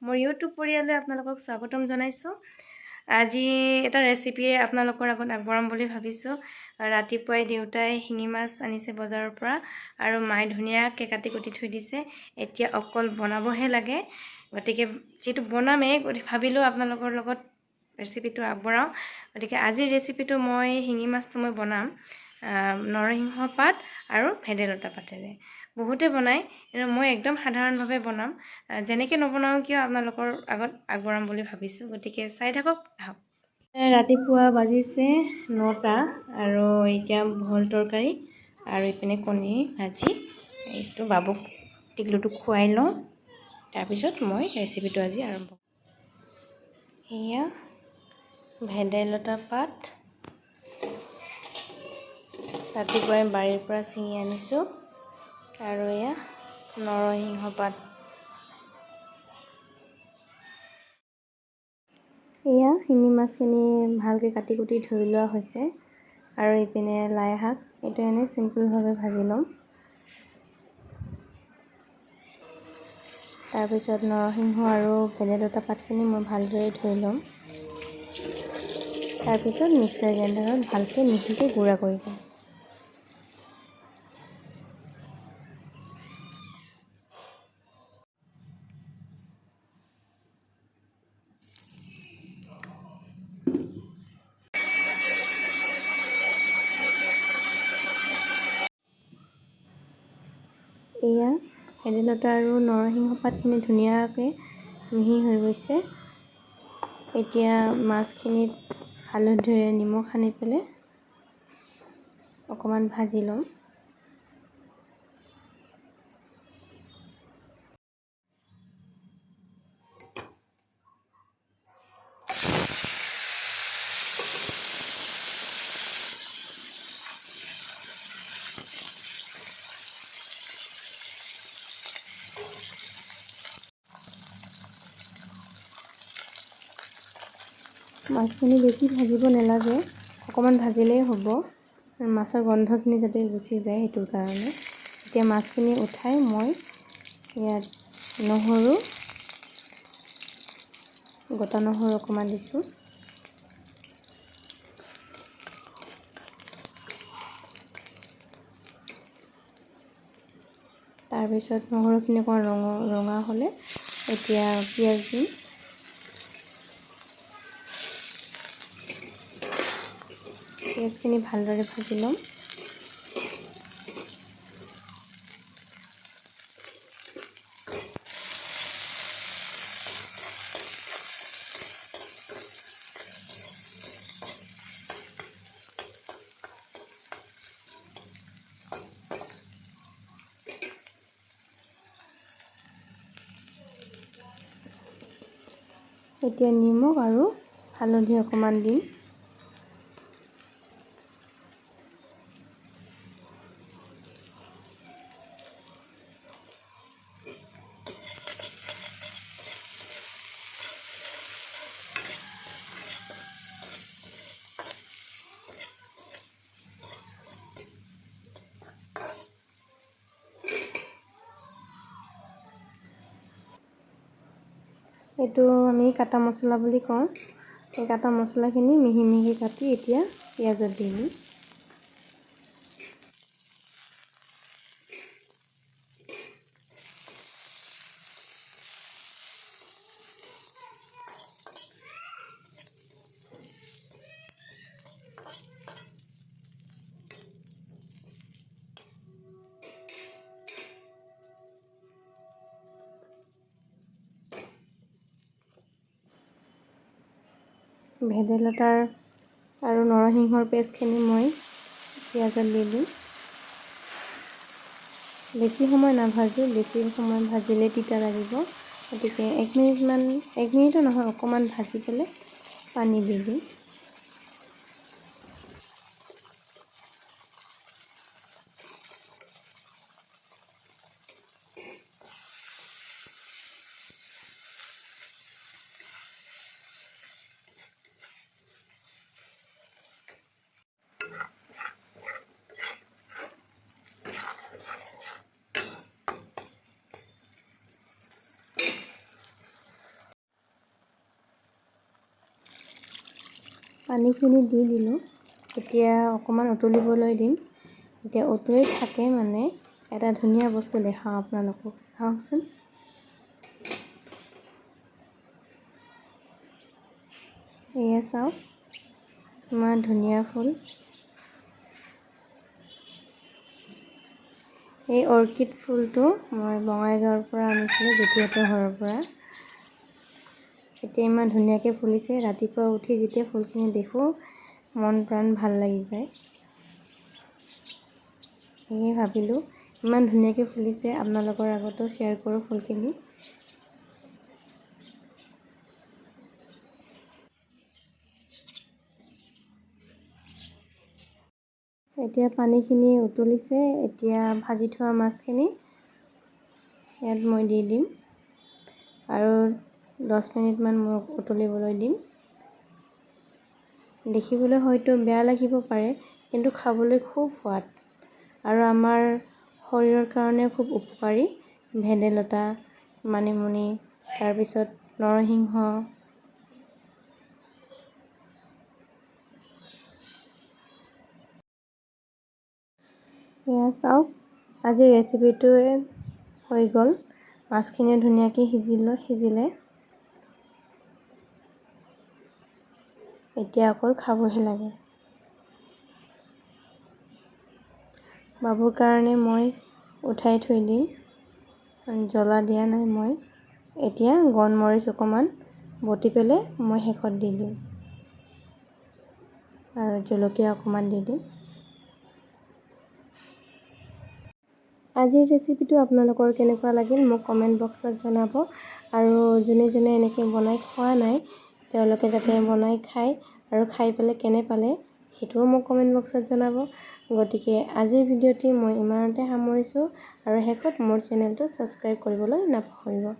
মোৰ ইউটিউব পৰিয়ালে আপোনালোকক স্বাগতম জনাইছোঁ। আজি এটা ৰেচিপি আপোনালোকৰ আগত আগবঢ়াম বুলি ভাবিছোঁ। ৰাতিপুৱাই দেউতাই শিঙি মাছ আনিছে বজাৰৰ পৰা আৰু মায়ে ধুনীয়াকৈ কাটি কুটি থৈ দিছে। এতিয়া অকল বনাবহে লাগে, গতিকে যিটো বনামেই ভাবিলোঁ আপোনালোকৰ লগত ৰেচিপিটো আগবঢ়াওঁ। গতিকে আজিৰ ৰেচিপিটো মই শিঙি মাছটো মই বনাম নৰসিংহ পাত আৰু ভেদাইলতা পাতেৰে। বহুতে বনায়, কিন্তু মই একদম সাধাৰণভাৱে বনাম। যেনেকৈ নবনাওঁ কিয় আপোনালোকৰ আগত আগবঢ়াম বুলি ভাবিছোঁ, গতিকে চাই থাকক আহক। ৰাতিপুৱা বাজিছে 9টা আৰু এতিয়া ভোল তৰকাৰী আৰু ইপিনে কণী ভাজি। এইটো বাবুক টিকলুটোক খুৱাই লওঁ, তাৰপিছত মই ৰেচিপিটো আজি আৰম্ভ কৰিম। এয়া ভেদাইলতা পাত ৰাতিপুৱাই বাৰীৰ পৰা ছিঙি আনিছোঁ আৰু এয়া নৰসিংহ পাত। এয়া শিঙি মাছখিনি ভালকৈ কাটি কুটি ধুই লোৱা হৈছে আৰু ইপিনে লাই শাক, এইটো এনেই চিম্পুলভাৱে ভাজি ল'ম। তাৰপিছত নৰসিংহ আৰু ভেদাইলতা পাতখিনি মই ভালদৰে ধুই ল'ম। তাৰপিছত মিক্সাৰ গ্ৰাইণ্ডাৰত ভালকৈ মিহিকৈ গুড়া কৰি ল'ম। এয়া ভেদাইলতা আৰু নৰসিংহ পাতখিনি ধুনীয়াকৈ মিহি হৈ গৈছে। এতিয়া মাছখিনিত হালধিৰে নিমখ সানি পেলাই অকণমান ভাজি ল'ম। মাছখিনি বেছি ভাজিব নালাগে, অকণমান ভাজিলেই হ'ব, মাছৰ গন্ধখিনি যাতে গুচি যায় সেইটোৰ কাৰণে। এতিয়া মাছখিনি উঠাই মই ইয়াত গোটা নহৰু অকণমান দিছোঁ। তাৰপিছত নহৰুখিনি অকণমান ৰঙা হ'লে এতিয়া পিঁয়াজ দিম। পিঁয়াজখিনি ভালদৰে ভাজি ল'ম। এতিয়া নিমখ আৰু হালধি অকণমান দিম। এইটো আমি কাটা মছলা বুলি কওঁ। এই কাটা মছলাখিনি মিহি মিহি কাটি এতিয়া পিঁয়াজত দি দিম। ভেদাইলতাৰ আৰু নৰসিংহৰ পেষ্টখিনি মই পিঁয়াজত দি দিম। বেছি সময় নাভাজোঁ, বেছি সময় ভাজিলে তিতা লাগিব, গতিকে 1 মিনিটো নহয়, অকণমান ভাজি পেলাই পানী দি দিম। পানীখিনি দি দিলোঁ। এতিয়া অকণমান উতলিবলৈ দিম। এতিয়া উতলি থাকে মানে এটা ধুনীয়া বস্তু দেখাওঁ আপোনালোকক, আহকচোন। এয়া চাওক, ইমান ধুনীয়া ফুল। এই অৰ্কিড ফুলটো মই বঙাইগাঁৱৰ পৰা আনিছিলোঁ, জেঠীহঁতৰ ঘৰৰ পৰা। এতিয়া ইমান ধুনীয়াকৈ ফুলিছে। ৰাতিপুৱা উঠি যেতিয়া ফুলখিনি দেখোঁ মন প্ৰাণ ভাল লাগি যায়। সেয়ে ভাবিলোঁ ইমান ধুনীয়াকৈ ফুলিছে, আপোনালোকৰ আগতো শ্বেয়াৰ কৰোঁ ফুলখিনি। এতিয়া পানীখিনি উতলিছে। এতিয়া ভাজি থোৱা মাছখিনি ইয়াত মই দি দিম আৰু 10 মিনিটমান মই উতলিবলৈ দিম। দেখিবলৈ হয়তো বেয়া লাগিব পাৰে, কিন্তু খাবলৈ খুব সোৱাদ আৰু আমাৰ শৰীৰৰ কাৰণে খুব উপকাৰী। ভেদাইলতা, মানিমুনি, তাৰপিছত নৰসিংহ, এয়া চাওক, আজিৰ ৰেচিপিটোৱে হৈ গ'ল। মাছখিনিও ধুনীয়াকৈ সিজিলে। এতিয়া অকল খাবহে লাগে। বাবুৰ কাৰণে মই উঠাই থৈ দিম, জ্বলা দিয়া নাই মই। এতিয়া গোলমৰিচ অকণমান বটি পেলাই মই শেষত দি দিম আৰু জলকীয়া অকণমান দি দিম। আজিৰ ৰেচিপিটো আপোনালোকৰ কেনেকুৱা লাগিল মোক কমেণ্ট বক্সত জনাব, আৰু যোনে যোনে এনেকৈ বনাই খোৱা নাই তেওঁলোকে যাতে বনাই খায় আৰু খাই পেলাই কেনে পালে সেইটোও মোক কমেণ্ট বক্সত জনাব। গতিকে আজিৰ ভিডিঅ'টি মই ইমানতে সামৰিছোঁ, আৰু শেষত মোৰ চেনেলটো ছাবস্ক্ৰাইব কৰিবলৈ নাপাহৰিব।